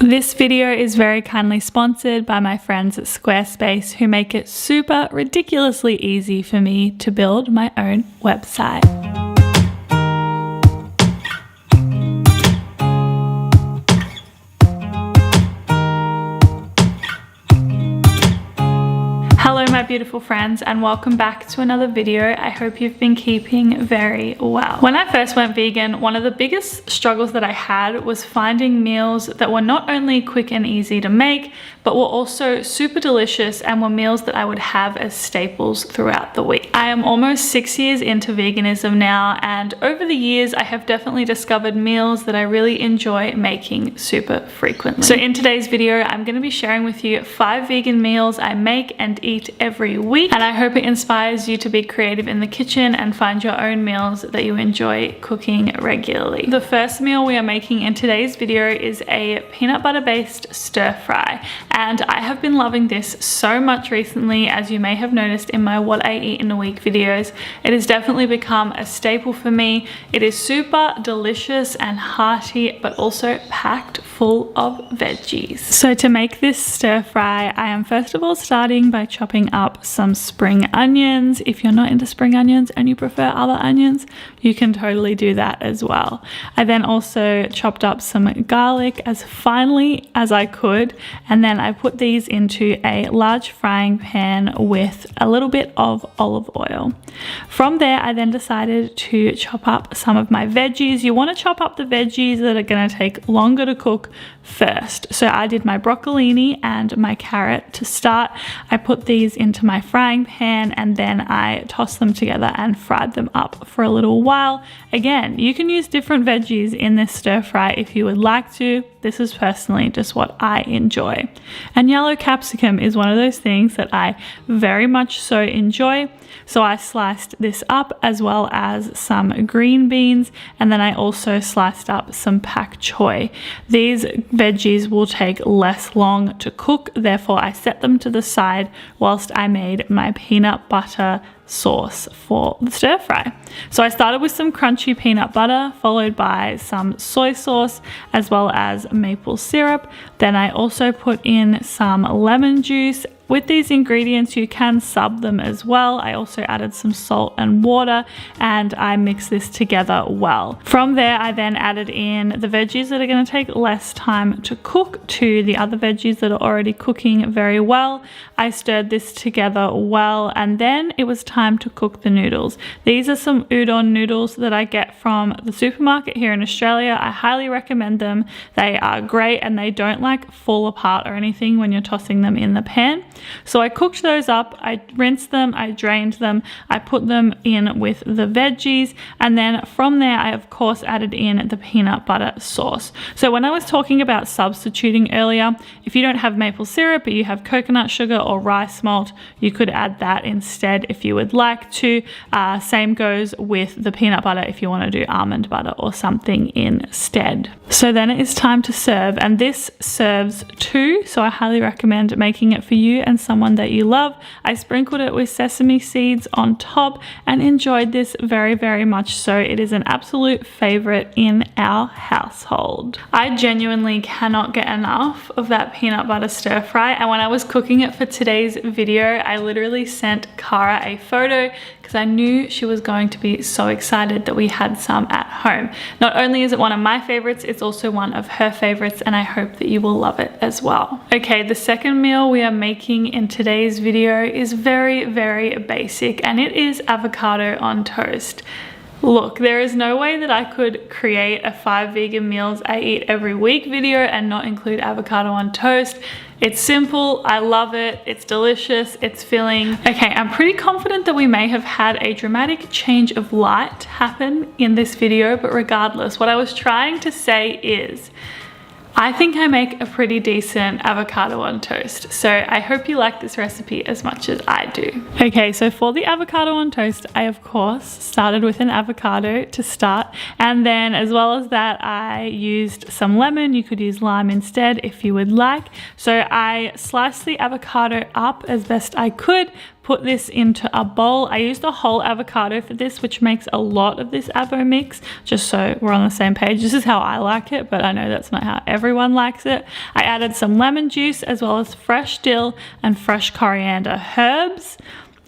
This video is very kindly sponsored by my friends at Squarespace, who make it super ridiculously easy for me to build my own website. Hello my beautiful friends, and welcome back to another video. I hope you've been keeping very well. When I first went vegan, one of the biggest struggles that I had was finding meals that were not only quick and easy to make, but were also super delicious and were meals that I would have as staples throughout the week. I am almost 6 years into veganism now, and over the years I have definitely discovered meals that I really enjoy making super frequently. So in today's video, I'm going to be sharing with you 5 vegan meals I make and eat every week, and I hope it inspires you to be creative in the kitchen and find your own meals that you enjoy cooking regularly. The first meal we are making in today's video is a peanut butter based stir fry, and I have been loving this so much recently, as you may have noticed in my what I eat in a week videos. It has definitely become a staple for me. It is super delicious and hearty, but also packed full of veggies. So to make this stir fry, I am first of all starting by chopping up some spring onions. If you're not into spring onions and you prefer other onions, you can totally do that as well. I then also chopped up some garlic as finely as I could, and then I put these into a large frying pan with a little bit of olive oil. From there, I then decided to chop up some of my veggies. You want to chop up the veggies that are going to take longer to cook first. So I did my broccolini and my carrot to start. I put these into my frying pan and then I tossed them together and fried them up for a little while. Again, you can use different veggies in this stir fry if you would like to. This is personally just what I enjoy. And yellow capsicum is one of those things that I very much so enjoy. So I sliced this up, as well as some green beans, and then I also sliced up some pak choy. These veggies will take less long to cook, therefore I set them to the side whilst I made my peanut butter sauce for the stir fry. So I started with some crunchy peanut butter, followed by some soy sauce, as well as maple syrup. Then I also put in some lemon juice. With these ingredients, you can sub them as well. I also added some salt and water, and I mixed this together well. From there, I then added in the veggies that are going to take less time to cook to the other veggies that are already cooking very well. I stirred this together well, and then it was time to cook the noodles. These are some udon noodles that I get from the supermarket here in Australia. I highly recommend them. They are great and they don't like fall apart or anything when you're tossing them in the pan. So I cooked those up, I rinsed them, I drained them, I put them in with the veggies, and then from there I of course added in the peanut butter sauce. So when I was talking about substituting earlier, if you don't have maple syrup but you have coconut sugar or rice malt, you could add that instead if you would like to. Same goes with the peanut butter if you want to do almond butter or something instead. So then it is time to serve, and this serves 2, so I highly recommend making it for you and someone that you love. I sprinkled it with sesame seeds on top and enjoyed this very, very much so. It is an absolute favorite in our household. I genuinely cannot get enough of that peanut butter stir fry, and when I was cooking it for today's video, I literally sent Cara a photo because I knew she was going to be so excited that we had some at home. Not only is it one of my favorites, it's also one of her favorites, and I hope that you will love it as well. Okay, the second meal we are making in today's video is very, very basic, and it is avocado on toast. Look, there is no way that I could create a 5 vegan meals I eat every week video and not include avocado on toast. It's simple, I love it, it's delicious, it's filling. Okay, I'm pretty confident that we may have had a dramatic change of light happen in this video, but regardless, what I was trying to say is, I think I make a pretty decent avocado on toast, so I hope you like this recipe as much as I do. Okay, so for the avocado on toast, I of course started with an avocado to start, and then as well as that, I used some lemon. You could use lime instead if you would like. So I sliced the avocado up as best I could, put this into a bowl. I used a whole avocado for this, which makes a lot of this avo mix, just so we're on the same page. This is how I like it, but I know that's not how everyone likes it. I added some lemon juice as well as fresh dill and fresh coriander. Herbs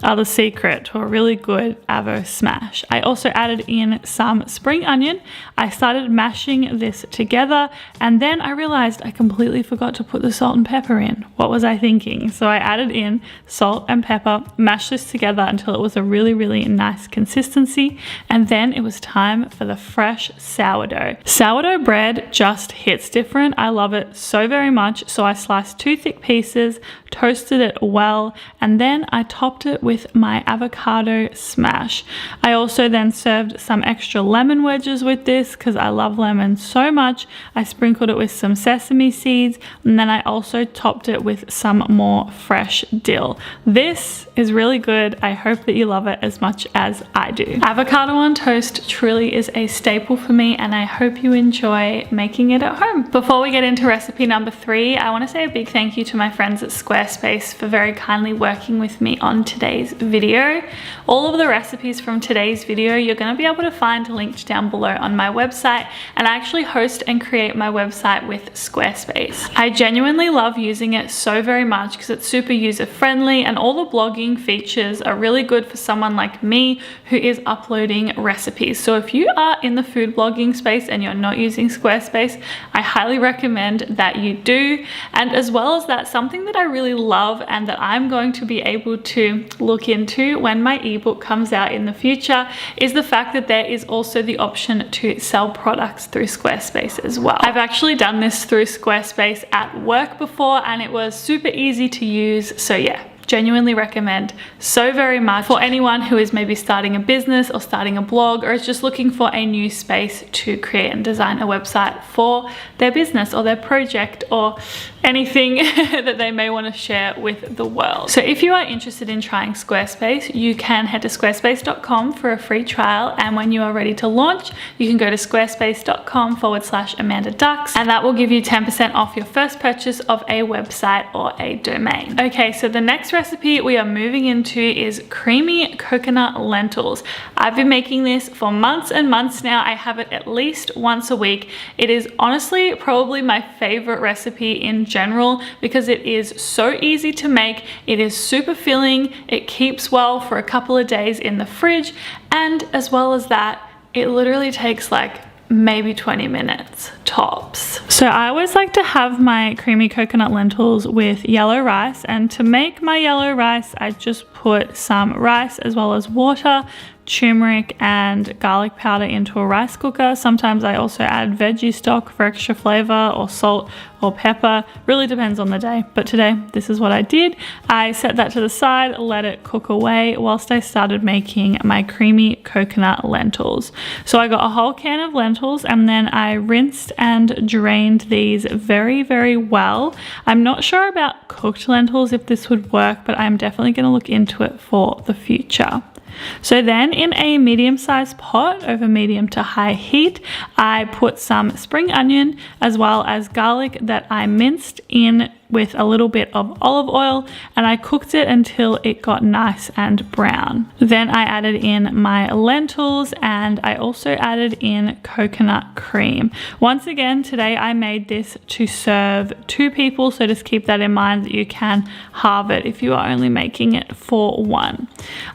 are the secret to a really good avo smash. I also added in some spring onion. I started mashing this together, and then I realized I completely forgot to put the salt and pepper in. What was I thinking? So I added in salt and pepper, mashed this together until it was a really, really nice consistency, and then it was time for the fresh sourdough. Sourdough bread just hits different. I love it so very much. So I sliced 2 thick pieces, toasted it well, and then I topped it with my avocado smash. I also then served some extra lemon wedges with this because I love lemon so much. I sprinkled it with some sesame seeds, and then I also topped it with some more fresh dill. This is really good. I hope that you love it as much as I do. Avocado on toast truly is a staple for me, and I hope you enjoy making it at home. Before we get into recipe number 3, I want to say a big thank you to my friends at Squarespace for very kindly working with me on today's video. All of the recipes from today's video you're going to be able to find linked down below on my website, and I actually host and create my website with Squarespace. I genuinely love using it so very much because it's super user friendly, and all the blogging features are really good for someone like me who is uploading recipes. So if you are in the food blogging space and you're not using Squarespace, I highly recommend that you do. And as well as that, something that I really love and that I'm going to be able to look into when my ebook comes out in the future is the fact that there is also the option to sell products through Squarespace as well. I've actually done this through Squarespace at work before, and it was super easy to use. So yeah, genuinely recommend so very much for anyone who is maybe starting a business or starting a blog, or is just looking for a new space to create and design a website for their business or their project or anything that they may want to share with the world. So if you are interested in trying Squarespace, you can head to squarespace.com for a free trial, and when you are ready to launch, you can go to squarespace.com/Amanda Dux, and that will give you 10% off your first purchase of a website or a domain. Okay, so the next recipe we are moving into is creamy coconut lentils. I've been making this for months and months now. I have it at least once a week. It is honestly probably my favorite recipe in general because it is so easy to make. It is super filling. It keeps well for a couple of days in the fridge, and as well as that, it literally takes like maybe 20 minutes tops. So I always like to have my creamy coconut lentils with yellow rice, and to make my yellow rice I just put some rice as well as water, turmeric and garlic powder into a rice cooker. Sometimes I also add veggie stock for extra flavor, or salt or pepper. Really depends on the day, but today this is what I did. I set that to the side, let it cook away whilst I started making my creamy coconut lentils. So I got a whole can of lentils, and then I rinsed and drained these very, very well. I'm not sure about cooked lentils if this would work, but I'm definitely going to look into it for the future. So then in a medium-sized pot over medium to high heat, I put some spring onion as well as garlic that I minced in with a little bit of olive oil, and I cooked it until it got nice and brown. Then I added in my lentils, and I also added in coconut cream. Once again, today I made this to serve 2 people, so just keep that in mind that you can halve it if you are only making it for 1.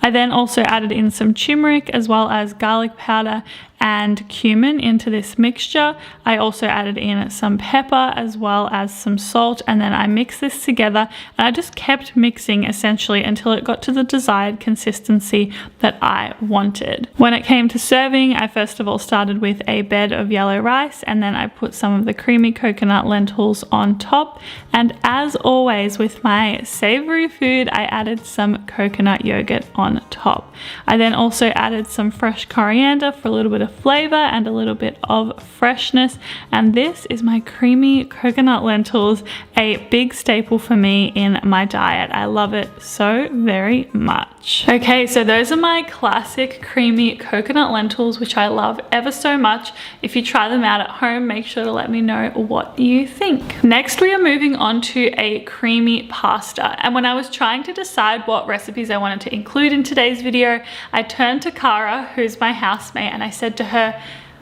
I then also added in some turmeric as well as garlic powder and cumin into this mixture. I also added in some pepper as well as some salt, and then I mixed this together, and I just kept mixing essentially until it got to the desired consistency that I wanted. When it came to serving, I first of all started with a bed of yellow rice, and then I put some of the creamy coconut lentils on top, and as always with my savory food, I added some coconut yogurt on top. I then also added some fresh coriander for a little bit of flavor and a little bit of freshness. And this is my creamy coconut lentils, a big staple for me in my diet. I love it so very much. Okay, so those are my classic creamy coconut lentils, which I love ever so much. If you try them out at home, make sure to let me know what you think. Next, we are moving on to a creamy pasta. And when I was trying to decide what recipes I wanted to include in today's video, I turned to Cara, who's my housemate, and I said to her,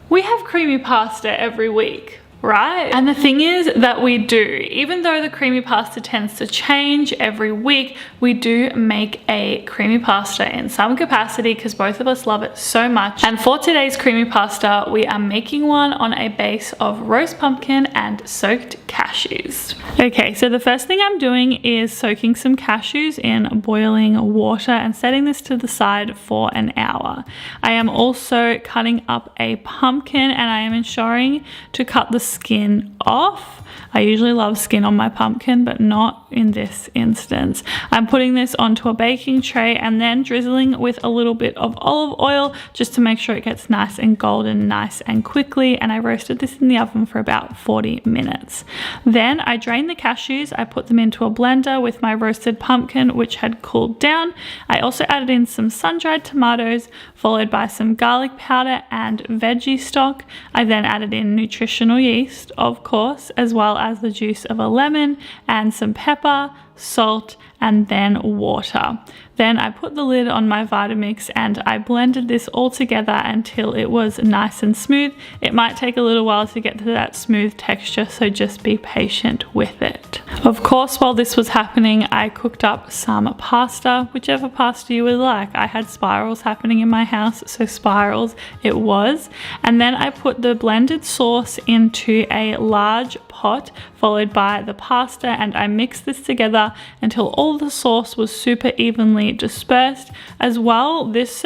we have creamy pasta every week, right? And the thing is that we do. Even though the creamy pasta tends to change every week, we do make a creamy pasta in some capacity because both of us love it so much. And for today's creamy pasta, we are making one on a base of roast pumpkin and soaked cashews. Okay, so the first thing I'm doing is soaking some cashews in boiling water and setting this to the side for an hour. I am also cutting up a pumpkin and I am ensuring to cut the skin off. I usually love skin on my pumpkin, but not in this instance. I'm putting this onto a baking tray and then drizzling with a little bit of olive oil just to make sure it gets nice and golden, nice and quickly. And I roasted this in the oven for about 40 minutes. Then I drained the cashews. I put them into a blender with my roasted pumpkin, which had cooled down. I also added in some sun-dried tomatoes, followed by some garlic powder and veggie stock. I then added in nutritional yeast, of course, as well as the juice of a lemon and some pepper, salt, and then water. Then I put the lid on my Vitamix and I blended this all together until it was nice and smooth. It might take a little while to get to that smooth texture, so just be patient with it. Of course, while this was happening, I cooked up some pasta, whichever pasta you would like. I had spirals happening in my house, so spirals it was. And then I put the blended sauce into a large pot, followed by the pasta, and I mixed this together until all the sauce was super evenly dispersed. As well, this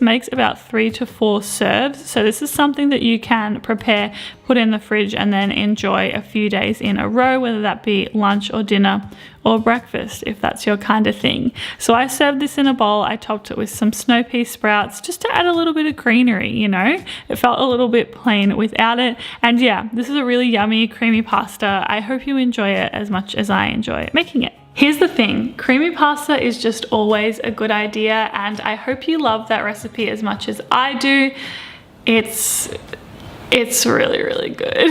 makes about 3 to 4 serves, so this is something that you can prepare, put in the fridge, and then enjoy a few days in a row, whether that be lunch or dinner or breakfast, if that's your kind of thing. So I served this in a bowl. I topped it with some snow pea sprouts just to add a little bit of greenery, you know? It felt a little bit plain without it. And yeah, this is a really yummy creamy pasta. I hope you enjoy it as much as I enjoy making it. Here's the thing, creamy pasta is just always a good idea, and I hope you love that recipe as much as I do. It's really, really good.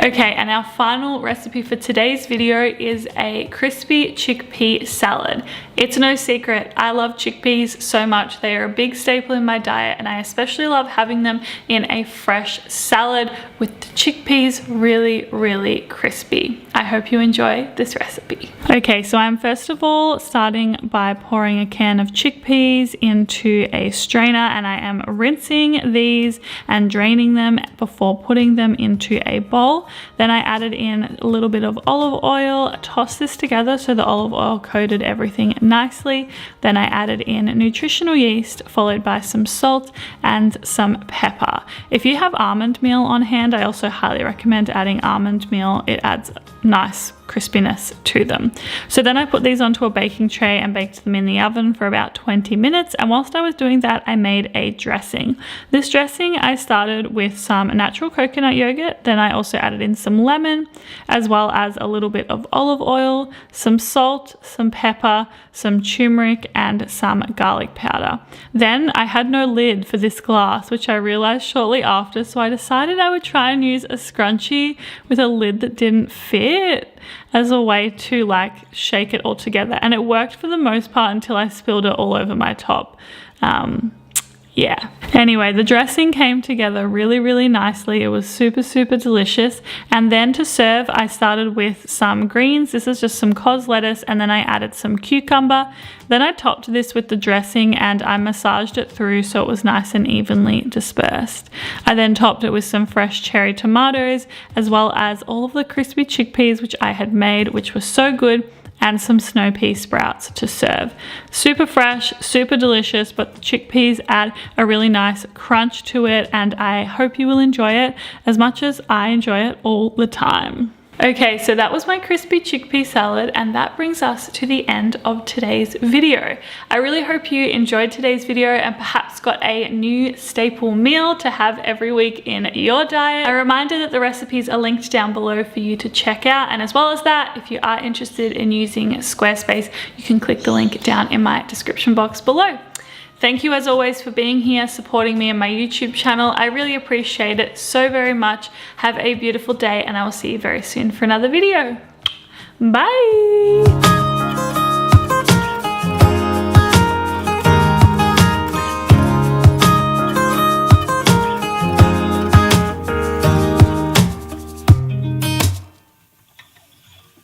Okay, and our final recipe for today's video is a crispy chickpea salad. It's no secret, I love chickpeas so much. They are a big staple in my diet, and I especially love having them in a fresh salad with the chickpeas really, really crispy. I hope you enjoy this recipe. Okay, so I'm first of all starting by pouring a can of chickpeas into a strainer, and I am rinsing these and draining them before putting them into a bowl. Then I added in a little bit of olive oil, tossed this together so the olive oil coated everything nicely. Then I added in nutritional yeast, followed by some salt and some pepper. If you have almond meal on hand, I also highly recommend adding almond meal. It adds nice crispiness to them. So then I put these onto a baking tray and baked them in the oven for about 20 minutes. And whilst I was doing that, I made a dressing. This dressing, I started with some natural coconut yogurt. Then I also added in some lemon, as well as a little bit of olive oil, some salt, some pepper, some turmeric, and some garlic powder. Then I had no lid for this glass, which I realized shortly after. So I decided I would try and use a scrunchie with a lid that didn't fit as a way to like shake it all together, and it worked for the most part until I spilled it all over my top. Yeah. Anyway, the dressing came together really, really nicely. It was super, super delicious. And then to serve, I started with some greens. This is just some cos lettuce, and then I added some cucumber. Then I topped this with the dressing and I massaged it through so it was nice and evenly dispersed. I then topped it with some fresh cherry tomatoes, as well as all of the crispy chickpeas which I had made, which was so good, and some snow pea sprouts to serve. Super fresh, super delicious, but the chickpeas add a really nice crunch to it, and I hope you will enjoy it as much as I enjoy it all the time. Okay, so that was my crispy chickpea salad, and that brings us to the end of today's video. I really hope you enjoyed today's video and perhaps got a new staple meal to have every week in your diet. A reminder that the recipes are linked down below for you to check out, and as well as that, if you are interested in using Squarespace, you can click the link down in my description box below. Thank you as always for being here, supporting me and my YouTube channel. I really appreciate it so very much. Have a beautiful day, and I will see you very soon for another video. Bye!